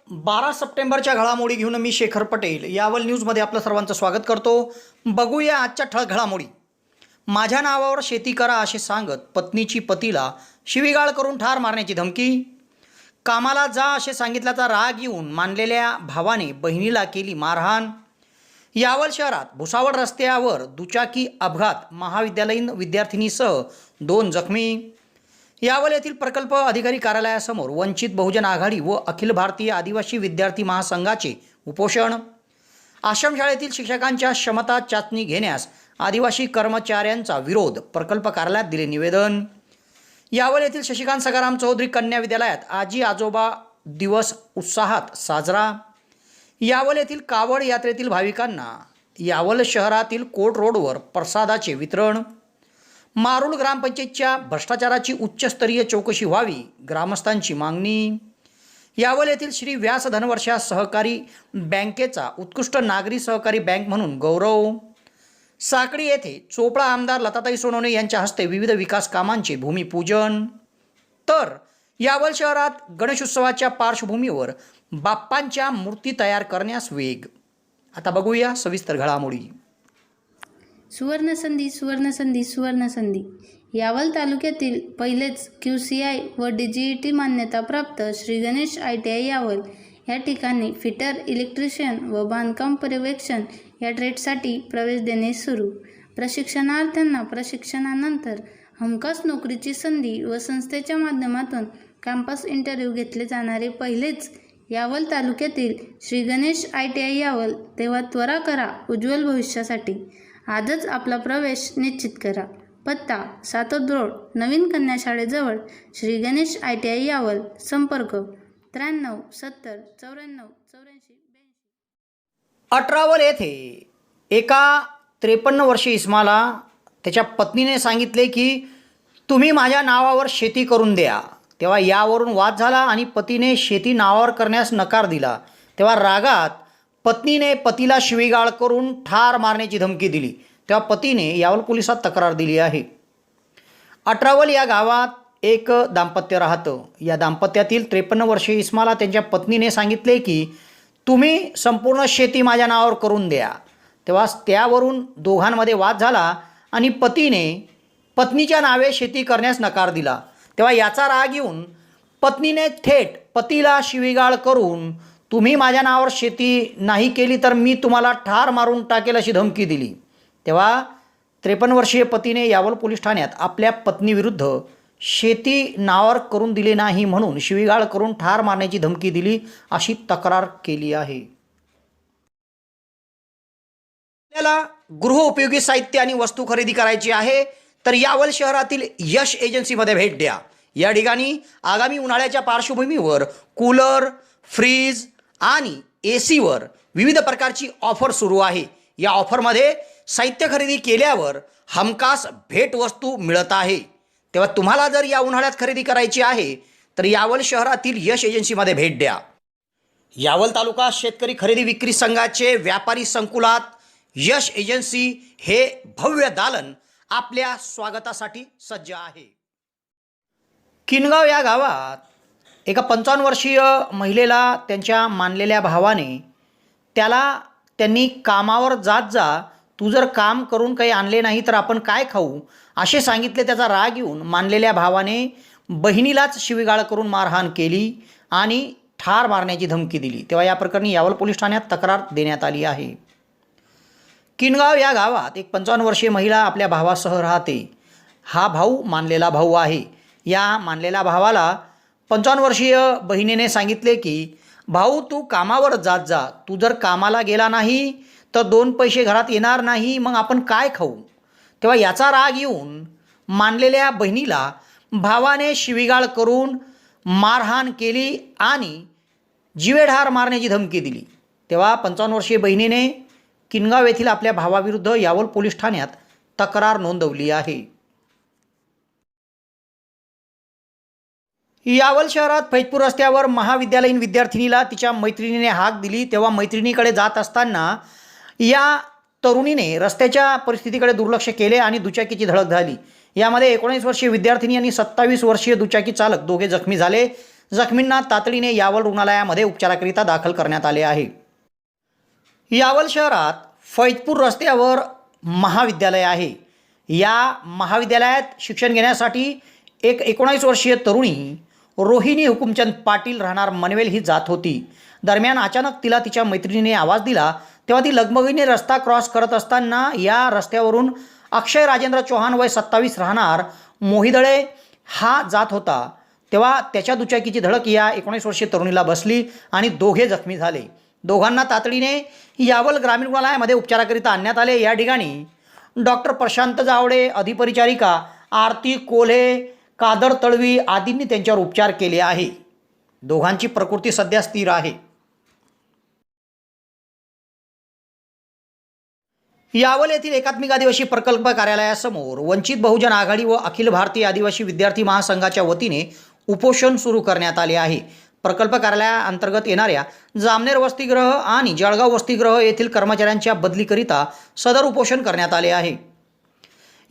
12 सप्टेंबरच्या घडामोडी घेऊन मी शेखर पटेल यावल न्यूजमध्ये आपलं सर्वांचं स्वागत करतो। बघूया आजच्या ठळक घडामोडी। माझ्या नावावर शेती करा असे सांगत पत्नीची पतीला शिवीगाळ करून ठार मारण्याची धमकी। कामाला जा असे सांगितल्याचा राग येऊन मानलेल्या भावाने बहिणीला केली मारहाण। यावल शहरात भुसावळ रस्त्यावर दुचाकी अपघात, महाविद्यालयीन विद्यार्थिनीसह 2 जखमी। यावल येथील प्रकल्प अधिकारी कार्यालयासमोर वंचित बहुजन आघाडी व अखिल भारतीय आदिवासी विद्यार्थी महासंघाचे उपोषण। आश्रमशाळेतील शिक्षकांच्या क्षमता चाचणी घेण्यास आदिवासी कर्मचाऱ्यांचा विरोध, प्रकल्प कार्यालयात दिले निवेदन। यावल येथील शशिकांत सखाराम चौधरी कन्या विद्यालयात आजी आजोबा दिवस उत्साहात साजरा। यावल येथील कावड यात्रेतील भाविकांना यावल शहरातील कोट रोडवर प्रसादाचे वितरण। मारुल ग्रामपंचायतच्या भ्रष्टाचाराची उच्चस्तरीय चौकशी व्हावी, ग्रामस्थांची मागणी। यावल येथील श्री व्यास धनवर्षा सहकारी बँकेचा उत्कृष्ट नागरी सहकारी बँक म्हणून गौरव। साकडी येथे चोपडा आमदार लताताई सोनवणे यांच्या हस्ते विविध विकास कामांचे भूमिपूजन। तर यावल शहरात गणेशोत्सवाच्या पार्श्वभूमीवर बाप्पांच्या मूर्ती तयार करण्यास वेग। आता बघूया सविस्तर घडामोडी। सुवर्णसंधी सुवर्णसंधी सुवर्णसंधी यावल तालुक्यातील पहिलेच QCI व DGET मान्यताप्राप्त श्री गणेश ITI यावल या ठिकाणी फिटर, इलेक्ट्रिशियन व बांधकाम पर्यवेक्षण या ट्रेडसाठी प्रवेश देणे सुरू। प्रशिक्षणार्थ्यांना प्रशिक्षणानंतर हमखास नोकरीची संधी व संस्थेच्या माध्यमातून कॅम्पस इंटरव्ह्यू घेतले जाणारे पहिलेच यावल तालुक्यातील श्री गणेश ITI यावल। तेव्हा त्वरा करा उज्ज्वल भविष्यासाठी। आजच आपला प्रवेश निश्चित करा। पत्ता सातोद रोड, नवीन कन्या शाळेजवळ, श्री गणेश ITI यावल। संपर्क 93 70 94 84 82। अठरावल येथे एका 53 वर्षीय इस्माला त्याच्या पत्नीने सांगितले की तुम्ही माझ्या नावावर शेती करून द्या। तेव्हा यावरून वाद झाला आणि पतीने शेती नावावर करण्यास नकार दिला। तेव्हा रागात पत्नीने पतीला शिवीगाळ करून ठार मारण्याची धमकी दिली। तेव्हा पतीने यावल पोलिसात तक्रार दिली आहे। अठरावल या गावात एक दाम्पत्य राहतं। या दाम्पत्यातील 53 वर्षीय इस्माला त्यांच्या पत्नीने सांगितले की तुम्ही संपूर्ण शेती माझ्या नावावर करून द्या। तेव्हा त्यावरून दोघांमध्ये वाद झाला आणि पतीने पत्नीच्या नावे शेती करण्यास नकार दिला। तेव्हा याचा राग येऊन पत्नीने थेट पतीला शिवीगाळ करून तुम्ही माझ्या नावावर शेती नाही केली तर मी तुम्हाला ठार मारून टाकेल अशी धमकी दिली। तेव्हा 53 वर्षीय पतीने यावल पोलीस ठाण्यात आपल्या पत्नीविरुद्ध शेती नावावर करून दिले नाही म्हणून शिवीगाळ करून ठार मारण्याची धमकी दिली अशी तक्रार केली आहे। आपल्याला गृहोपयोगी साहित्य आणि वस्तू खरेदी करायची आहे तर यावल शहरातील यश एजन्सीमध्ये भेट द्या। या ठिकाणी आगामी उन्हाळ्याच्या पार्श्वभूमीवर कूलर, फ्रीज आणि ACवर विविध प्रकारची ऑफर सुरू आहे। या ऑफरमध्ये साहित्य खरेदी केल्यावर हमखास भेटवस्तू मिळत आहे। तेव्हा तुम्हाला जर या उन्हाळ्यात खरेदी करायची आहे तर यावल शहरातील यश एजन्सीमध्ये भेट द्या। यावल तालुका शेतकरी खरेदी विक्री संघाचे व्यापारी संकुलात यश एजन्सी हे भव्य दालन आपल्या स्वागतासाठी सज्ज आहे। किनगाव या गावात एका 55 वर्षीय महिलेला त्यांच्या मानलेल्या भावाने त्यांनी कामावर जात जा, तू जर काम करून काही आणले नाही तर आपण काय खाऊ असे सांगितले। त्याचा राग येऊन मानलेल्या भावाने बहिणीलाच शिवीगाळ करून मारहाण केली आणि ठार मारण्याची धमकी दिली। तेव्हा या प्रकरणी यावल पोलीस ठाण्यात तक्रार देण्यात आली आहे। किनगाव या गावात एक 55 वर्षीय महिला आपल्या भावासह राहते। हा भाऊ मानलेला भाऊ आहे। या मानलेल्या भावाला 55 वर्षीय बहिणीने सांगितले की भाऊ तू कामावर जात जा, तू जर कामाला गेला नाही तर 2 पैसे घरात येणार नाही, मग आपण काय खाऊ। तेव्हा याचा राग येऊन मानलेल्या बहिणीला भावाने शिवीगाळ करून मारहाण केली आणि जीवेठार मारण्याची धमकी दिली। तेव्हा 55 वर्षीय बहिणीने किनगाव येथील आपल्या भावाविरुद्ध यावल पोलीस ठाण्यात तक्रार नोंदवली आहे। यावल शहरात फैजपूर रस्त्यावर महाविद्यालयीन विद्यार्थिनीला तिच्या मैत्रिणीने हाक दिली। तेव्हा मैत्रिणीकडे जात असताना या तरुणीने रस्त्याच्या परिस्थितीकडे दुर्लक्ष केले आणि दुचाकीची धडक झाली। यामध्ये 19 वर्षीय विद्यार्थिनी आणि 27 वर्षीय दुचाकी चालक दोघे जखमी झाले। जखमींना तातडीने यावल रुग्णालयामध्ये उपचाराकरिता दाखल करण्यात आले आहे. यावल शहरात फैजपूर रस्त्यावर महाविद्यालय आहे. या महाविद्यालयात शिक्षण घेण्यासाठी एक 19 वर्षीय तरुणी रोहिणी हुकुमचंद पाटील राहणार मनवेल ही जात होती. दरम्यान अचानक तिला तिच्या मैत्रिणीने आवाज दिला तेव्हा ती लगबगीने रस्ता क्रॉस करत असताना या रस्त्यावरून अक्षय राजेंद्र चौहान वय 27 राहणार मोहिदळे हा जात होता. तेव्हा त्याच्या दुचाकीची धडक या 19 वर्षीय तरुणीला बसली आणि दोघे जखमी झाले. दोघांना तातडीने यावल ग्रामीण रुग्णालयामध्ये उपचाराकरिता आणण्यात आले. या ठिकाणी डॉक्टर प्रशांत जावडे, अधिपरिचारिका आरती कोल्हे, कादर तळवी आदींनी त्यांच्यावर उपचार केले आहे. दोघांची प्रकृती सध्या स्थिर आहे. यावल येथील एकात्मिक आदिवासी प्रकल्प कार्यालयासमोर वंचित बहुजन आघाडी व अखिल भारतीय आदिवासी विद्यार्थी महासंघाच्या वतीने उपोषण सुरू करण्यात आले आहे. प्रकल्प कार्यालयाअंतर्गत येणाऱ्या जामनेर वसतिगृह आणि जळगाव वसतिगृह येथील कर्मचाऱ्यांच्या बदलीकरिता सदर उपोषण करण्यात आले आहे.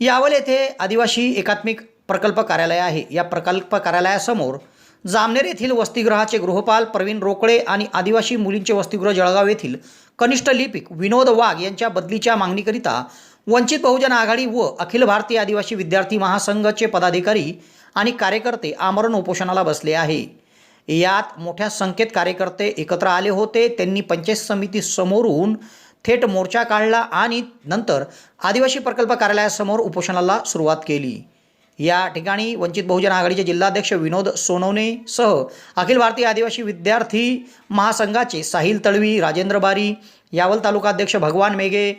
यावल येथे आदिवासी एकात्मिक प्रकल्प कार्यालय आहे. या प्रकल्प कार्यालयासमोर जामनेर येथील वसतिगृहाचे गृहपाल प्रवीण रोकडे आणि आदिवासी मुलींचे वसतिगृह जळगाव येथील कनिष्ठ लिपिक विनोद वाघ यांच्या बदलीच्या मागणीकरिता वंचित बहुजन आघाडी व अखिल भारतीय आदिवासी विद्यार्थी महासंघाचे पदाधिकारी आणि कार्यकर्ते आमरण उपोषणाला बसले आहे. यात मोठ्या संख्येत कार्यकर्ते एकत्र आले होते. त्यांनी पंचायत समिती समोरून थेट मोर्चा काढला आणि नंतर आदिवासी प्रकल्प कार्यालयासमोर उपोषणाला सुरुवात केली. या ठिकाणी वंचित बहुजन आघाडीचे जिल्हाध्यक्ष विनोद सोनवणे सह अखिल भारतीय आदिवासी विद्यार्थी महासंघाचे साहिल तळवी, राजेंद्र बारी, यावल तालुकाध्यक्ष भगवान मेघे,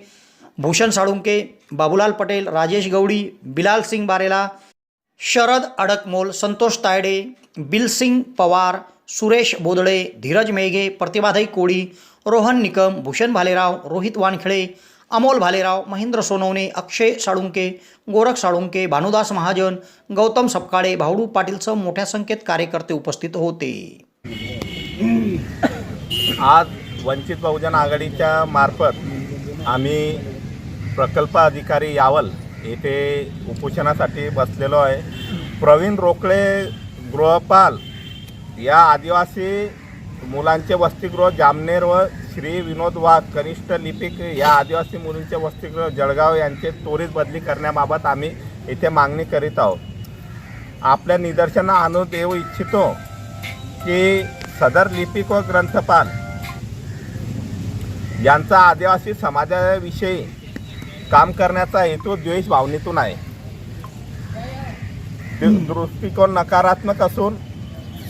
भूषण साळुंके, बाबूलाल पटेल, राजेश गौडी, बिलाल सिंग बारेला, शरद अडकमोल, संतोष तायडे, बिलसिंग पवार, सुरेश बोदळे, धीरज मेघे, प्रतिभाताई कोळी, रोहन निकम, भूषण भालेराव, रोहित वानखेडे, अमोल भालेराव, महेंद्र सोनवणे, अक्षय साळुंके, गोरख साळुंके, भानुदास महाजन, गौतम सपकाळे, भावडू पाटीलसह मोठ्या संख्येत कार्यकर्ते उपस्थित होते. आज वंचित बहुजन आघाडीच्या मार्फत आम्ही प्रकल्प अधिकारी यावल येथे उपोषणासाठी बसलेलो आहे. प्रवीण रोकडे गृहपाल या आदिवासी मुलांचे वसतिगृह जामनेर व श्री विनोद वाघ कनिष्ठ लिपिक या आदिवासी मुलींचे वसतिगृह जळगाव यांचे त्वरित बदली करण्याबाबत आम्ही येथे मागणी करीत आहोत. आपल्या निदर्शना आणून देऊ इच्छितो की सदर लिपिक व ग्रंथपाल यांचा आदिवासी समाजाविषयी काम करण्याचा हेतू द्वेष भावनेतून आहे. दृष्टिकोन नकारात्मक असून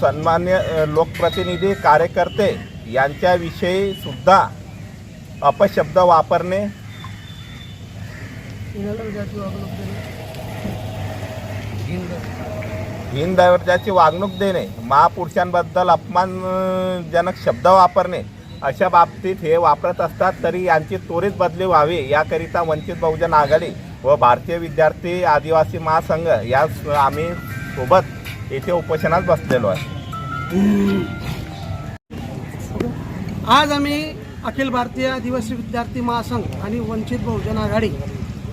सन्मान्य लोकप्रतिनिधी कार्यकर्ते यांच्याविषयी सुद्धा अपशब्द वापरणे, हीन दर्जाची वागणूक देणे, महापुरुषांबद्दल अपमानजनक शब्द वापरणे अशा बाबतीत हे वापरत असतात. तरी यांची त्वरित बदली व्हावी याकरिता वंचित बहुजन आघाडी व भारतीय विद्यार्थी आदिवासी महासंघ या आम्ही सोबत येथे उपोषणात बसलेलो आहे. आज आम्ही अखिल भारतीय आदिवासी विद्यार्थी महासंघ आणि वंचित बहुजन आघाडी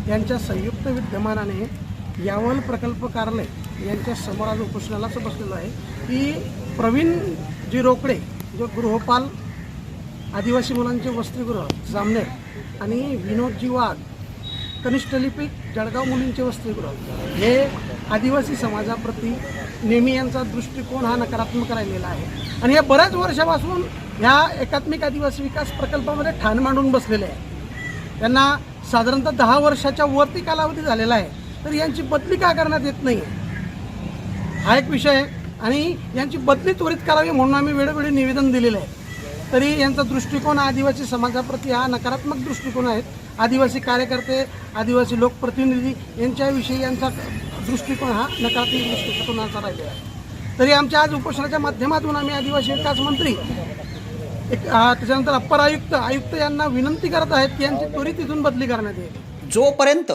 यांच्या संयुक्त विद्यमानाने यावल प्रकल्प कार्यालय यांच्या समोर आज उपोषणालाच बसलेलो आहे की प्रवीण जी रोकडे जो गृहपाल आदिवासी मुलांचे वसतिगृह जामनेर आणि विनोदजी वाघ कनिष्ठ लिपिक जळगाव मुलींचे वसतिगृह हे आदिवासी समाजाप्रती नेहमी यांचा दृष्टिकोन हा नकारात्मक राहिलेला आहे आणि या बऱ्याच वर्षापासून ह्या एकात्मिक आदिवासी विकास प्रकल्पामध्ये ठाण मांडून बसलेले आहे. त्यांना साधारणतः 10 वर्षाच्या वरती कालावधी झालेला आहे. तर यांची बदली का करण्यात येत नाही हा एक विषय आहे आणि यांची बदली त्वरित करावी म्हणून आम्ही वेळोवेळी निवेदन दिलेलं आहे. तरी यांचा दृष्टिकोन आदिवासी समाजाप्रती हा नकारात्मक दृष्टिकोन आहे. आदिवासी कार्यकर्ते, आदिवासी लोकप्रतिनिधी यांच्याविषयी यांचा दृष्टिकोन हा नकारात्मक दृष्टिकोनाचा राहिलेला आहे. तरी आमच्या आज उपोषणाच्या माध्यमातून आम्ही आदिवासी विकास मंत्री त्याच्यानंतर अप्पर आयुक्त यांना विनंती करत आहेत की यांची त्वरित इथून बदली करण्यात येईल. जोपर्यंत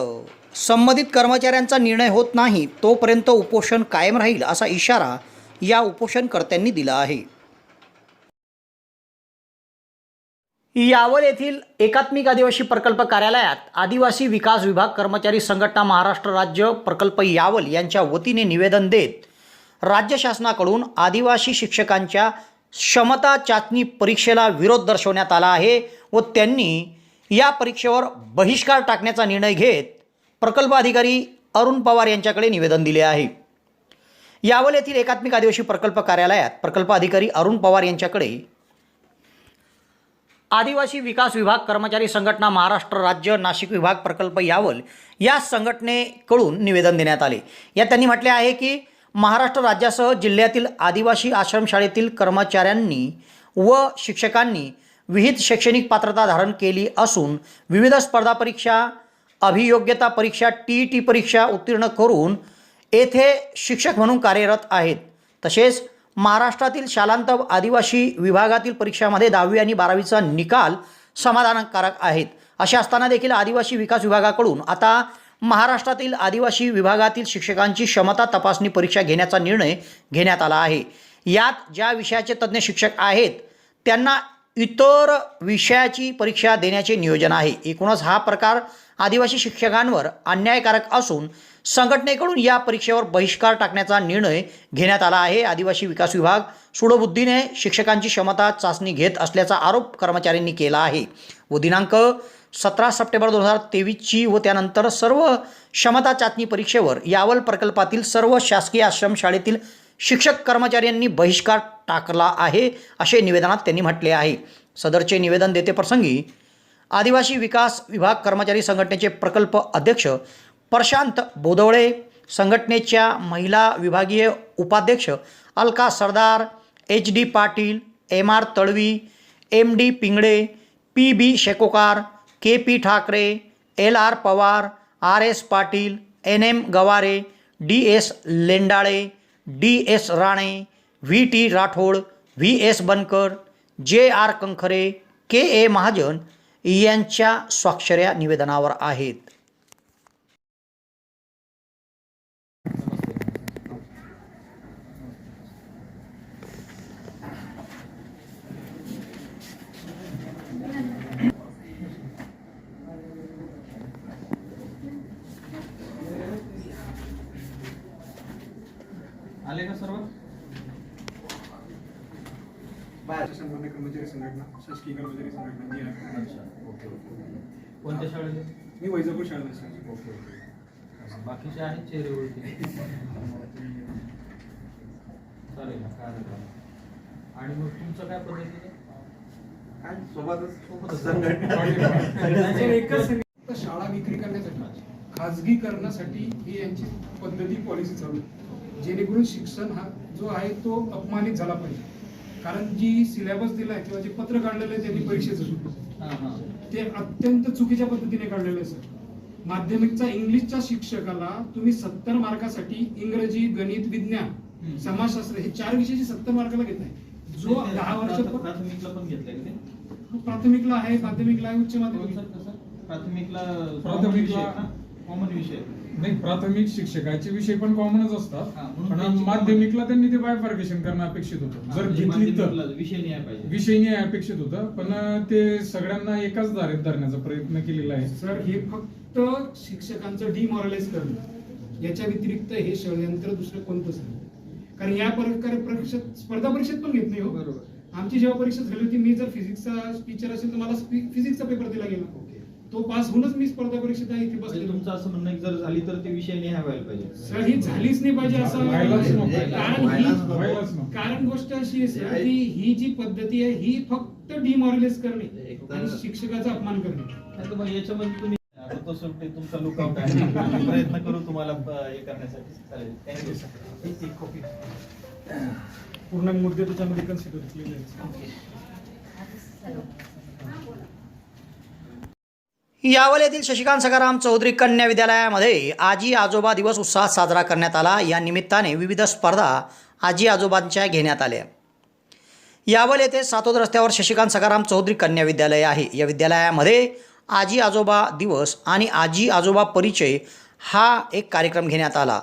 संबंधित कर्मचाऱ्यांचा निर्णय होत नाही तोपर्यंत उपोषण कायम राहील असा इशारा या उपोषणकर्त्यांनी दिला आहे. यावल येथील एकात्मिक आदिवासी प्रकल्प कार्यालयात आदिवासी विकास विभाग कर्मचारी संघटना महाराष्ट्र राज्य प्रकल्प यावल यांच्या वतीने निवेदन देत राज्य शासनाकडून आदिवासी शिक्षकांच्या क्षमता चाचणी परीक्षेला विरोध दर्शवण्यात आला आहे व त्यांनी या परीक्षेवर बहिष्कार टाकण्याचा निर्णय घेत प्रकल्प अधिकारी अरुण पवार यांच्याकडे निवेदन दिले आहे. यावल येथील एकात्मिक आदिवासी प्रकल्प कार्यालयात प्रकल्प अधिकारी अरुण पवार यांच्याकडे आदिवासी विकास विभाग कर्मचारी संघटना महाराष्ट्र राज्य नाशिक विभाग प्रकल्प यावल या संघटनेकडून निवेदन देण्यात आले. यात त्यांनी म्हटले आहे की महाराष्ट्र राज्यासह जिल्ह्यातील आदिवासी आश्रमशाळेतील कर्मचाऱ्यांनी व शिक्षकांनी विहित शैक्षणिक पात्रता धारण केली असून विविध स्पर्धा परीक्षा अभियोग्यता परीक्षा TET परीक्षा उत्तीर्ण करून येथे शिक्षक म्हणून कार्यरत आहेत. तसेच महाराष्ट्रातील शालांत आदिवासी विभागातील परीक्षामध्ये 10वी आणि 12वीचा निकाल समाधानकारक आहेत. असे असताना देखील आदिवासी विकास विभागाकडून आता महाराष्ट्रातील आदिवासी विभागातील शिक्षकांची क्षमता तपासणी परीक्षा घेण्याचा निर्णय घेण्यात आला आहे. यात ज्या विषयाचे तज्ज्ञ शिक्षक आहेत त्यांना इतर विषयाची परीक्षा देण्याचे नियोजन आहे. एकूणच हा प्रकार आदिवासी शिक्षकांवर अन्यायकारक असून संघटनेकडून या परीक्षेवर बहिष्कार टाकण्याचा निर्णय घेण्यात आला आहे. आदिवासी विकास विभाग सूडबुद्धीने शिक्षकांची क्षमता चाचणी घेत असल्याचा आरोप कर्मचाऱ्यांनी केला आहे व दिनांक 17 सप्टेंबर 2023ची व त्यानंतर सर्व क्षमता चाचणी परीक्षेवर यावल प्रकल्पातील सर्व शासकीय आश्रमशाळेतील शिक्षक कर्मचाऱ्यांनी बहिष्कार टाकला आहे असे निवेदनात त्यांनी म्हटले आहे. सदरचे निवेदन देते प्रसंगी आदिवासी विकास विभाग कर्मचारी संघटनेचे प्रकल्प अध्यक्ष प्रशांत बोदवळे, संघटनेच्या महिला विभागीय उपाध्यक्ष अलका सरदार, HD Patil, MR Talvi, MD Pingale, PB शेकोकार, KP Thackeray, LR Pawar, RS Patil, NM Gaware, DS लेंडाळे, DS Rane, VT Rathod, VS बनकर, JR कंखरे, KA महाजन यांच्या स्वाक्षऱ्या निवेदनावर आहेत. आले का सर्व? सामान्य कर्मचारी संघटना, शासकीय कर्मचारी संघटना जी आहे. अच्छा, ओके ओके. कोणत्या शाळेत? मी वैजापूर शाळेत असतो. Okay okay. बाकीचे आहेत चेहरेवरती. चालेल ना, काय हरकत नाही. आणि मग तुमचं काय पद्धतीने? काय सोबतच तर शाळा विक्री करण्यासाठी खाजगीकरणासाठी ही यांची पद्धती पॉलिसी चालू आहे, जेणेकरून शिक्षण हा जो आहे तो अपमानित झाला पाहिजे. कारण जी सिलेबस दिलाय किंवा जे पत्र काढलेलं आहे त्यांनी परीक्षेचं ते अत्यंत चुकीच्या पद्धतीने काढलेलं आहे सर. माध्यमिकचा इंग्लिशच्या शिक्षकाला तुम्ही 70 मार्कासाठी इंग्रजी, गणित, विज्ञान, समाजशास्त्र हे 4 विषयाची 70 मार्काला घेत आहे. जो 10 वर्ष प्राथमिकला पण घेतलंय का ते? प्राथमिकला आहे, माध्यमिकला आहे, उच्च माध्यमिक. प्राथमिकला कॉमन विषय नाही, प्राथमिक शिक्षकाचे विषय पण कॉमनच असतात, हा, म्हणून पण त्यांची माध्यमिकला त्यांनी ते बायफार्केशन करणं अपेक्षित होतं. जर घेतली तर विषय नाही पाहिजे, विषय नाही अपेक्षित होतं, पण ते सगळ्यांना एकाच धारेत धरण्याचा प्रयत्न केलेला आहे. सर हे फक्त शिक्षकांचं डिमॉरलाइज करणं, याच्या व्यतिरिक्त हे षडयंत्र दुसरं कोणतंच नाही. कारण या प्रकारे परीक्षेत स्पर्धा परीक्षेत पण घेत नाही हो. बरोबर. आमची जेव्हा परीक्षा झाली होती, मी जर फिजिक्सचा टीचर असेल तर मला फिजिक्सचा पेपर दिला गेला, तो पास होऊनच मी स्पर्धा परीक्षेत आहे इथे बसले. तुमचं असं म्हणणं जर झाली तर ते विषय नाही व्हायला पाहिजे. सर ही झालीच नाही पाहिजे असं. कारण गोष्ट अशी आहे सर की ही जी पद्धती आहे ही फक्त डिमॉरलाइज करणे आणि शिक्षकाचा अपमान करणे. याच्यामध्ये तुम्ही तो शेवटी तुमचा लुकआउट आहे, आम्ही प्रयत्न करू तुम्हाला हे करण्यासाठी. चालेल, थँक्यू सर. पूर्ण मुद्दे त्याच्यामध्ये कन्सिडर केलेले आहेत. यावल येथील शशिकांत सखाराम चौधरी कन्या विद्यालयामध्ये आजी आजोबा दिवस उत्साहात साजरा करण्यात आला. या निमित्ताने विविध स्पर्धा आजी आजोबांच्या घेण्यात आल्या. यावल येथे सातोद रस्त्यावर शशिकांत सखाराम चौधरी कन्या विद्यालय आहे. या विद्यालयामध्ये आजी आजोबा दिवस आणि आजी आजोबा परिचय हा एक कार्यक्रम घेण्यात आला.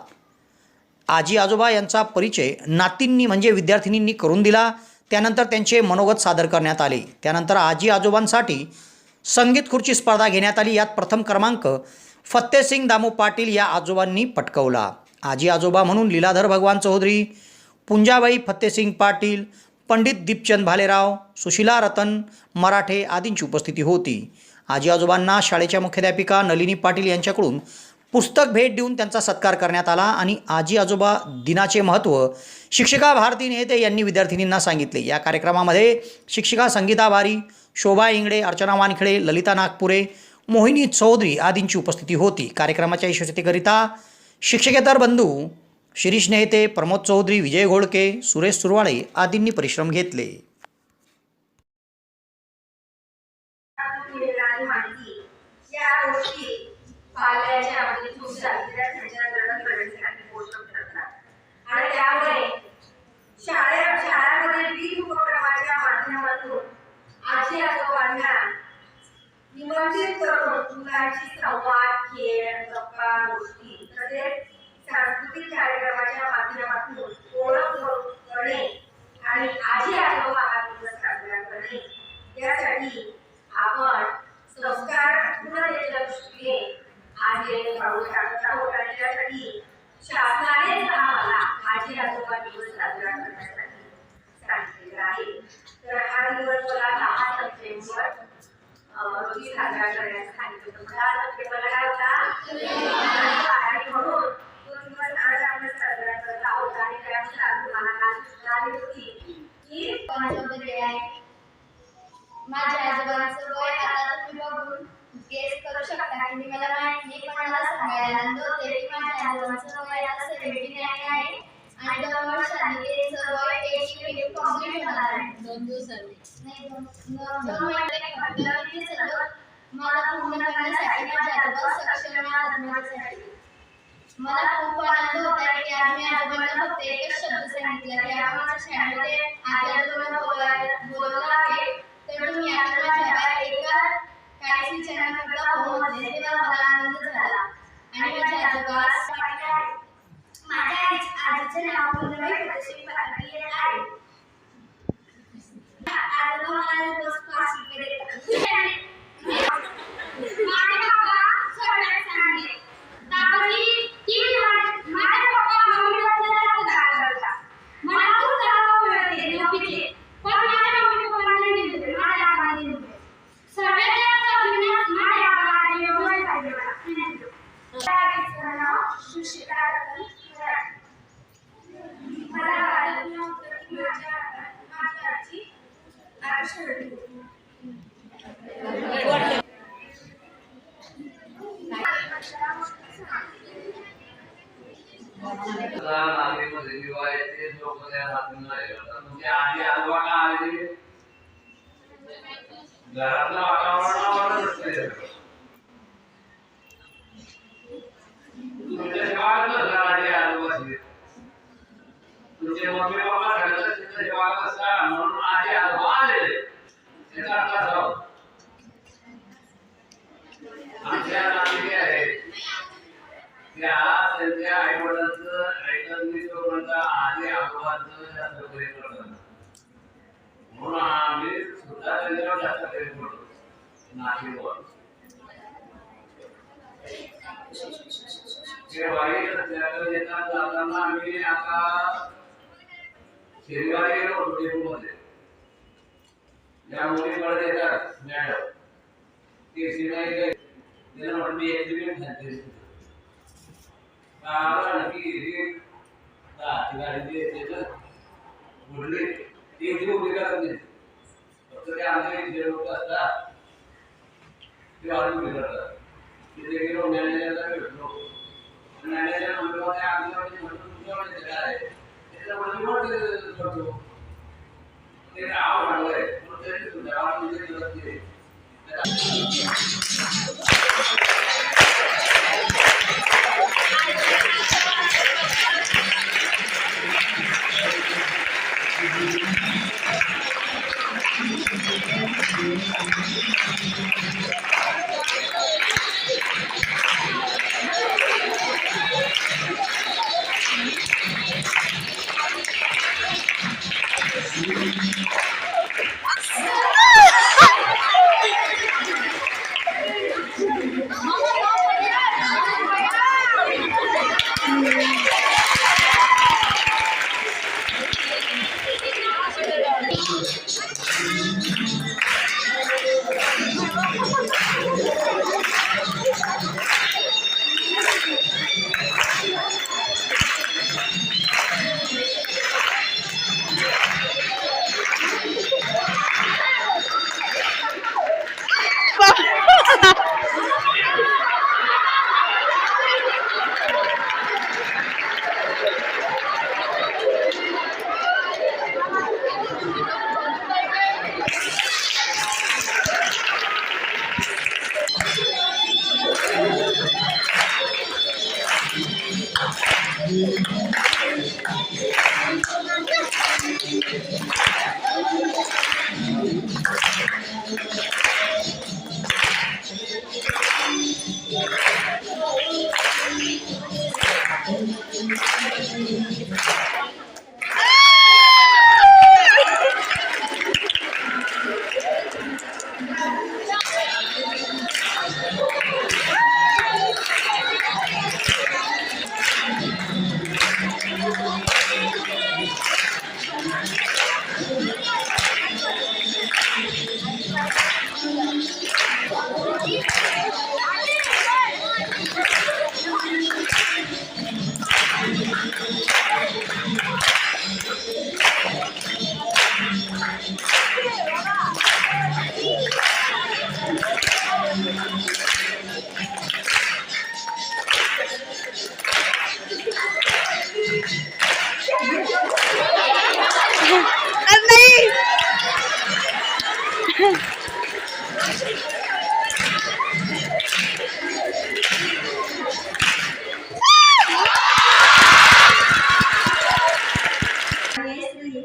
आजी आजोबा यांचा परिचय नातींनी म्हणजे विद्यार्थिनींनी करून दिला. त्यानंतर त्यांचे मनोगत सादर करण्यात आले. त्यानंतर आजी आजोबांसाठी संगीत खुर्ची स्पर्धा घेण्यात आली. यात प्रथम क्रमांक फत्तेसिंग दामू पाटील या आजोबांनी पटकवला. आजी आजोबा म्हणून लीलाधर भगवान चौधरी, पुंजाबाई फत्तेसिंग पाटील, पंडित दीपचंद भालेराव, सुशीला रतन मराठे आदींची उपस्थिती होती. आजी आजोबांना शाळेच्या मुख्याध्यापिका नलिनी पाटील यांच्याकडून पुस्तक भेट देऊन त्यांचा सत्कार करण्यात आला आणि आजी आजोबा दिनाचे महत्त्व शिक्षिका भारती नेते यांनी विद्यार्थिनींना सांगितले. या कार्यक्रमामध्ये शिक्षिका संगीता भारी, शोभा इंगडे, अर्चना वानखेडे, ललिता नागपुरे, मोहिनी चौधरी आदींची उपस्थिती होती. कार्यक्रमाच्या यशस्वीतेकरिता शिक्षकेतर बंधू शिरीष नेते, प्रमोद चौधरी, विजय घोडके, सुरेश सुरवाळे आदींनी परिश्रम घेतले. मिळणारी माहिती या गोष्टी पाल्याच्या विद्यार्थ्यांच्या करण्यासाठी पोषक ठरतात आणि त्यामुळे शाळांमध्ये विविध उपक्रमाच्या माध्यमातून आजी आजोबांना निमंत्रित करून मुलांची संवाद, खेळ, गप्पा गोष्टी तसेच सांस्कृतिक कार्यक्रमाच्या माध्यमातून ओळख करणे आणि आजी आजोबा हा दिवस साजरा करणे यासाठी आपण संस्कारपूर्णतेच्या दृष्टीने आज हे पाऊल टाकत आहोत आणि त्यासाठी शासनानेच आम्हाला आजी आजोबा दिवस साजरा करण्यासाठी सांगितलेला आहे. तर हा दिवस मला 10 सप्टेंबर रोजी साजरा करण्यास सांगितलं होतं. 10 सप्टेंबरला काय होता आणि म्हणून तो दिवस आज आपण साजरा करत आहोत आणि त्यानुसार तुम्हाला काल सूचना आली होती की माझ्या आजोबांचं वय आता तुम्ही बघून गेस करू शकता की मला माहित नाही, पण मला सांगायला आनंद होते की माझ्या आजोबांचं वय आता 79 आहे आणि 2 वर्षांनी त्यांचं वय 80 कम्प्लीट होणार आहे. 2 दिवसांनी नाही 2 महिने ते सर्व मला पूर्ण करण्यासाठी माझ्या आजोबा सक्षम आहेत. माझ्यासाठी मला खूप आनंद होत आहे की आज मी आजोबांना फक्त एकच शब्द सांगितला की आपण माझ्या शाळेमध्ये आजी आजोबांना बोलवलं आहे तर तुम्ही आता माझ्या एका काही विचारांकरता पोहोचले तेव्हा मला आनंद झाला. आणि माझ्या आजोबा माझ्या आजीचे नाव पुंजाबाई फत्तेसिंग पाटील आहे. आजोबा मला रोज क्लास देतात. माझे बाबा सोडण्यास सांगितले दाबली की माझे बाबा मम्मीला जातात. मला खूप जागा मिळते नोकरीचे पण माझ्या मम्मी पप्पांना दिले माझ्या आबांनी दिले. सगळ्यात जास्त जीवनात माझ्या आबांनी योगदान दिले. त्याचं नाव सुशीला रतन मराठे. मला वाटत नव्हतं की माझी आजी आयुष्य आधी आजोबा का आले घरातलं वातावरण तुमच्या आधी आजोबाचे तुमचे मम्मी पप्पा घरात सेवा असता म्हणून आधी आजोबा आले त्याचा अर्थ असा आमच्या नाते आहे त्या त्यांच्या आई वडिलांचं ऐकून आधी आजोबांचं जास्त प्रेम करतात म्हणून आम्ही सुद्धा त्यांच्यावर जास्त प्रेम करतो. नातेवाईक येतात जाताना आम्ही आता शनिवारी गेलो होतो डेपोमध्ये ज्या मुलीकडे येतात मॅडम ते सिनेमा त्यांना म्हणून मी एक्झिबिट घालते गाडी बोलले ते उभी करत नाही फक्त ते आमचे जे लोक असतात ते वाढून उभी करतात. तिथे गेलो मॅनेजरला भेटलो मॅनेजर म्हणतो आमच्याकडे म्हणून तुमच्याकडे काय आहे त्याच्यामध्ये करतो ते नाव म्हणलंय म्हणून त्यांनी सुद्धा Mama श्री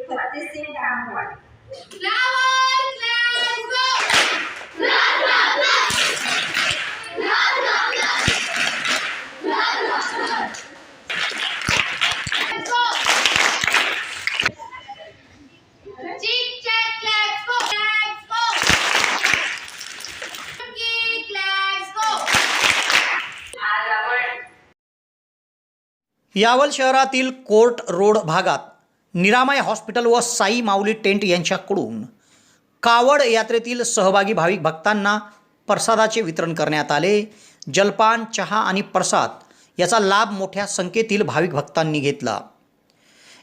फतेहसिंग गांगवाड. यावल शहरातील कोर्ट रोड भागात निरामय हॉस्पिटल व साई माऊली टेंट यांच्याकडून कावड यात्रेतील सहभागी भाविक भक्तांना प्रसादाचे वितरण करण्यात आले. जलपान, चहा आणि प्रसाद याचा लाभ मोठ्या संख्येतील भाविक भक्तांनी घेतला.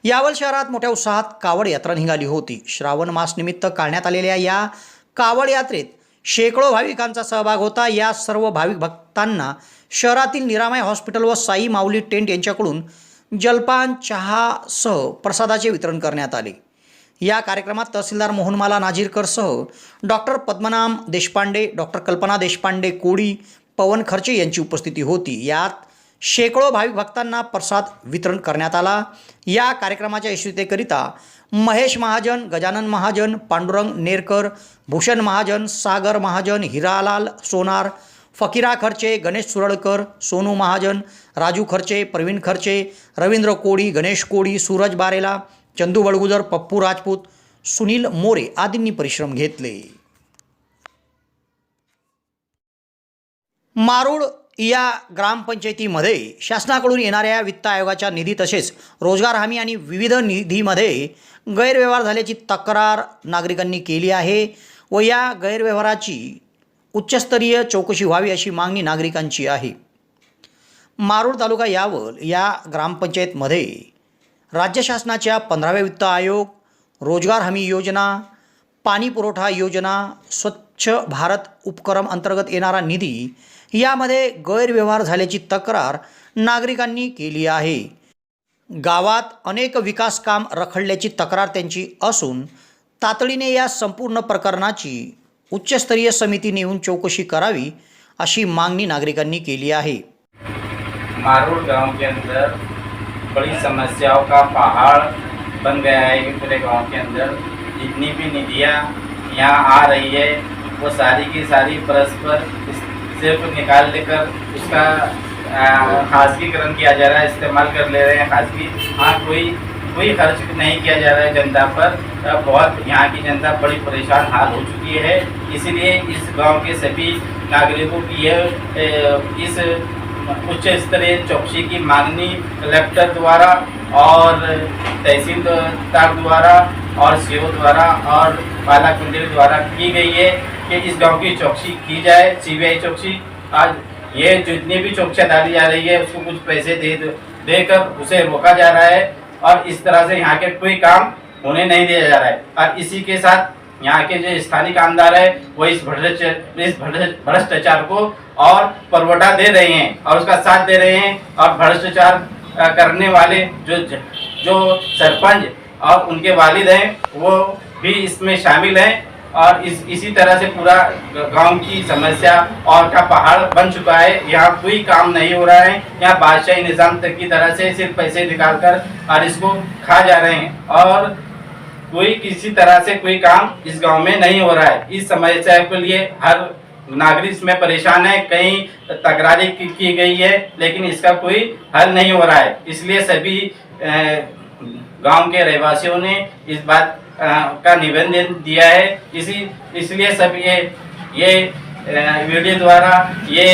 यावल शहरात मोठ्या उत्साहात कावड यात्रा निघाली होती. श्रावण मास निमित्त काढण्यात आलेल्या या कावड यात्रेत शेकडो भाविकांचा सहभाग होता. या सर्व भाविक भक्तांना शहरातील निरामय हॉस्पिटल व साई माऊली टेंट यांच्याकडून जलपान, चहासह प्रसादाचे वितरण करण्यात आले. या कार्यक्रमात तहसीलदार मोहनमाला नाझीरकरसह डॉक्टर पद्मनाम देशपांडे, डॉक्टर कल्पना देशपांडे कोडी, पवन खर्चे यांची उपस्थिती होती. यात शेकडो भाविक भक्तांना प्रसाद वितरण करण्यात आला. या कार्यक्रमाच्या यशस्वीतेकरिता महेश महाजन, गजानन महाजन, पांडुरंग नेरकर, भूषण महाजन, सागर महाजन, हिरालाल सोनार, फकीरा खर्चे, गणेश सुरळकर, सोनू महाजन, राजू खर्चे, प्रवीण खर्चे, रवींद्र कोडी, गणेश कोडी, सूरज बारेला, चंदू बळगुजर, पप्पू राजपूत, सुनील मोरे आदींनी परिश्रम घेतले. मारूड या ग्रामपंचायतीमध्ये शासनाकडून येणाऱ्या वित्त आयोगाच्या निधी तसेच रोजगार हमी आणि विविध निधीमध्ये गैरव्यवहार झाल्याची तक्रार नागरिकांनी केली आहे व या गैरव्यवहाराची उच्चस्तरीय चौकशी व्हावी अशी मागणी नागरिकांची आहे. मारूड तालुका यावल या ग्रामपंचायतमध्ये राज्य शासनाच्या 15व्या वित्त आयोग, रोजगार हमी योजना, पाणी पुरवठा योजना, स्वच्छ भारत उपक्रम अंतर्गत येणारा निधी यामध्ये गैरव्यवहार झाल्याची तक्रार नागरिकांनी केली आहे. गावात अनेक विकास काम रखडल्याची तक्रार त्यांची असून तातडीने या संपूर्ण प्रकरणाची उच्चस्तरीय समिती नेऊन चौकशी करावी अशी मांगनी नागरिकांनी केली आहे. मारूड गांव के अंदर बड़ी समस्याओं का पहाड़ बन गया है कि पूरे गांव के अंदर जितनी भी निधियाँ यहाँ आ रही है वो सारी की सारी परस्पर सिर्फ निकाल लेकर उसका खासगीकरण किया जा रहा है, इस्तेमाल कर ले रहे हैं खासगी. हाँ, कोई खर्च नहीं किया जा रहा है जनता पर. बहुत यहाँ की जनता बड़ी परेशान हाल हो चुकी है. इसीलिए इस गांव के सभी नागरिकों की इस उच्च स्तरीय चौकसी की मांगनी कलेक्टर द्वारा और तहसीलदार द्वारा और सीओ द्वारा और पाला कुंडली द्वारा की गई है कि इस गांव की चौकसी की जाए, सीबीआई चौकसी. आज ये जितनी भी चौकसियाँ डाली जा रही है उसको कुछ पैसे देकर उसे रोका जा रहा है और इस तरह से यहाँ के कोई काम होने नहीं दिया जा रहा है. और इसी के साथ यहाँ के जो स्थानीय कामदार है वो इस भ्रष्टाचार को और परवटा दे रहे हैं और उसका साथ दे रहे हैं. और भ्रष्टाचार करने वाले जो सरपंच और उनके वालिद हैं वो भी इसमें शामिल हैं. और इसी तरह से पूरा गांव की समस्या और का पहाड़ बन चुका है। यहाँ कोई काम नहीं हो रहा है। यहाँ बादशाही निज़ाम तक की तरह से सिर्फ पैसे निकालकर और इसको खा जा रहे हैं और कोई किसी तरह से कोई काम इस गांव में नहीं हो रहा है। इस समस्या के लिए हर नागरिक इसमें परेशान है। कहीं तकरारें की गई है लेकिन इसका कोई हल नहीं हो रहा है। इसलिए सभी गांव के रहवासियों ने इस बात का निवेदन दिया है। इसलिए सब ये वीडियो द्वारा ये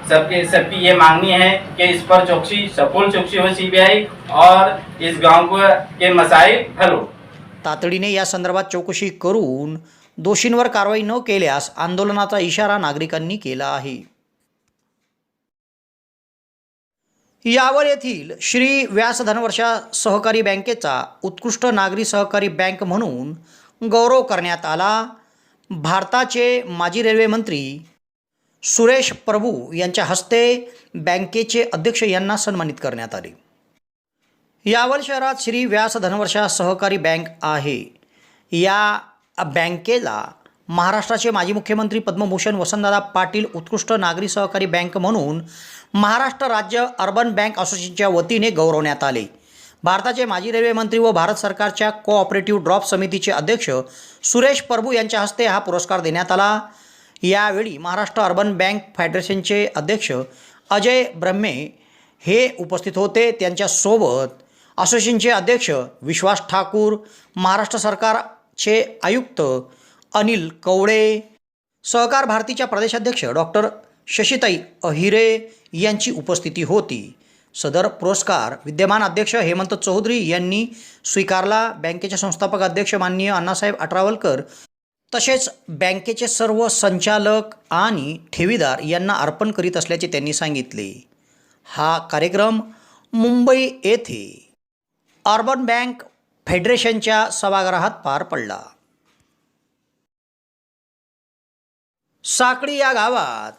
सबकी ये मांगनी है कि इस पर सखोल चौकसी हो सीबीआई और इस गांव के मसाइल हल हो। तातडीने या संदर्भात चौकशी करून दोषींवर कारवाई न केल्यास आंदोलनाचा इशारा नागरिकांनी केला आहे। यावल येथील श्री व्यास धनवर्षा सहकारी बँकेचा उत्कृष्ट नागरी सहकारी बँक म्हणून गौरव करण्यात आला। भारताचे माजी रेल्वे मंत्री सुरेश प्रभू यांच्या हस्ते बँकेचे अध्यक्ष यांना सन्मानित करण्यात आले। यावल शहरात श्री व्यास धनवर्षा सहकारी बँक आहे। या बँकेला महाराष्ट्राचे माजी मुख्यमंत्री पद्मभूषण वसंतदादा पाटील उत्कृष्ट नागरी सहकारी बँक म्हणून महाराष्ट्र राज्य अर्बन बँक असोसिएशनच्या वतीने गौरवण्यात आले। भारताचे माजी रेल्वे मंत्री व भारत सरकारच्या कोऑपरेटिव्ह ड्रॉप समितीचे अध्यक्ष सुरेश प्रभू यांच्या हस्ते हा पुरस्कार देण्यात आला। यावेळी महाराष्ट्र अर्बन बँक फेडरेशनचे अध्यक्ष अजय ब्रह्मे हे उपस्थित होते। त्यांच्यासोबत असोसिएशनचे अध्यक्ष विश्वास ठाकूर, महाराष्ट्र सरकारचे आयुक्त अनिल कवडे, सहकार भारतीच्या प्रदेशाध्यक्ष डॉक्टर शशिताई अहिरे यांची उपस्थिती होती। सदर पुरस्कार विद्यमान अध्यक्ष हेमंत चौधरी यांनी स्वीकारला। बँकेचे संस्थापक अध्यक्ष माननीय अण्णासाहेब अट्रावलकर तसेच बँकेचे सर्व संचालक आणि ठेवीदार यांना अर्पण करीत असल्याचे त्यांनी सांगितले। हा कार्यक्रम मुंबई येथे अर्बन बँक फेडरेशनच्या सभागृहात पार पडला। साकडी या गावात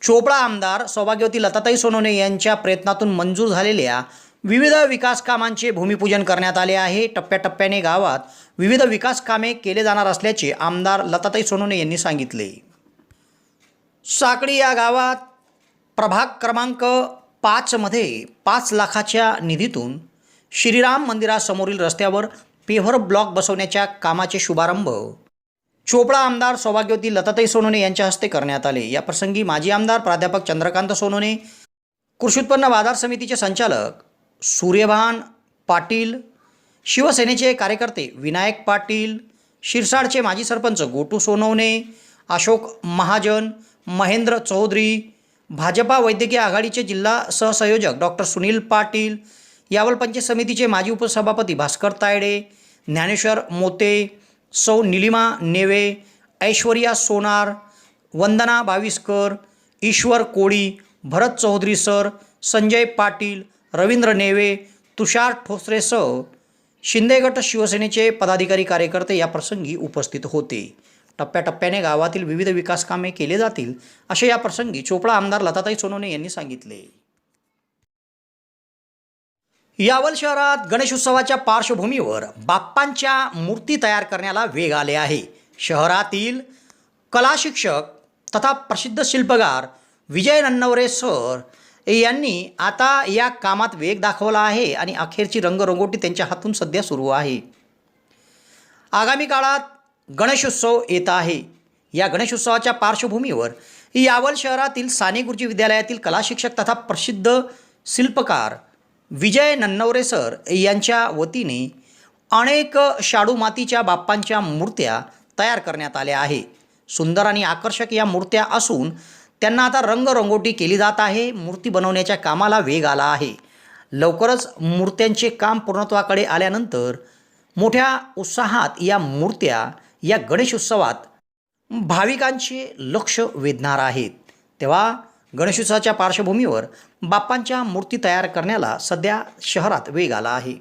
चोपडा आमदार सौभाग्यवती लताताई सोनवणे यांच्या प्रयत्नातून मंजूर झालेल्या विविध विकास कामांचे भूमिपूजन करण्यात आले आहे। टप्प्याटप्प्याने गावात विविध विकास कामे केले जाणार असल्याचे आमदार लताताई सोनवणे यांनी सांगितले। साकडी या गावात प्रभाग क्रमांक 5 मध्ये 5 लाखाच्या निधीतून श्रीराम मंदिरासमोरील रस्त्यावर पेव्हर ब्लॉक बसवण्याच्या कामाचे शुभारंभ चोपडा आमदार सौभाग्यवती लताताई सोनवणे यांच्या हस्ते करण्यात आले। या प्रसंगी माजी आमदार प्राध्यापक चंद्रकांत सोनवणे, कृषी उत्पन्न बाजार समितीचे संचालक सूर्यभान पाटील, शिवसेनेचे कार्यकर्ते विनायक पाटील, शिरसाडचे माजी सरपंच गोटू सोनवणे, अशोक महाजन, महेंद्र चौधरी, भाजपा वैद्यकीय आघाडीचे जिल्हा सहसंयोजक डॉक्टर सुनील पाटील, यावल पंचायत समितीचे माजी उपसभापती भास्कर तायडे, ज्ञानेश्वर मोते, सौ निलिमा नेवे, ऐश्वर्या सोनार, वंदना बाविस्कर, ईश्वर कोळी, भरत चौधरी सर, संजय पाटील, रवींद्र नेवे, तुषार ठोसरेसह शिंदेगट शिवसेनेचे पदाधिकारी कार्यकर्ते या प्रसंगी उपस्थित होते। टप्प्याटप्प्याने गावातील विविध विकास कामे केले जातील असे या प्रसंगी चोपडा आमदार लताताई सोनवणे यांनी सांगितले। यावल शहरात गणेशोत्सवाच्या पार्श्वभूमीवर बाप्पांच्या मूर्ती तयार करण्याला वेग आले आहे। शहरातील कला शिक्षक तथा प्रसिद्ध शिल्पकार विजय नन्नवरे सर यांनी आता या कामात वेग दाखवला आहे आणि अखेरची रंगरंगोटी त्यांच्या हातून सध्या सुरू आहे। आगामी काळात गणेशोत्सव येत आहे। या गणेशोत्सवाच्या पार्श्वभूमीवर यावल शहरातील साने गुरुजी विद्यालयातील कला शिक्षक तथा प्रसिद्ध शिल्पकार विजय नन्नवरे सर यांच्या वतीने अनेक शाडू मातीच्या बाप्पांच्या मूर्त्या तयार करण्यात आल्या आहे। सुंदर आणि आकर्षक या मूर्त्या असून त्यांना आता रंगरंगोटी केली जात आहे। मूर्ती बनवण्याच्या कामाला वेग आला आहे। लवकरच मूर्त्यांचे काम पूर्णत्वाकडे आल्यानंतर मोठ्या उत्साहात या मूर्त्या या गणेशोत्सवात भाविकांचे लक्ष वेधणार आहेत। तेव्हा गणेशोत्सवाच्या पार्श्वभूमीवर बाप्पांच्या मूर्ती तयार करण्याला सध्या शहरात वेग आला आहे।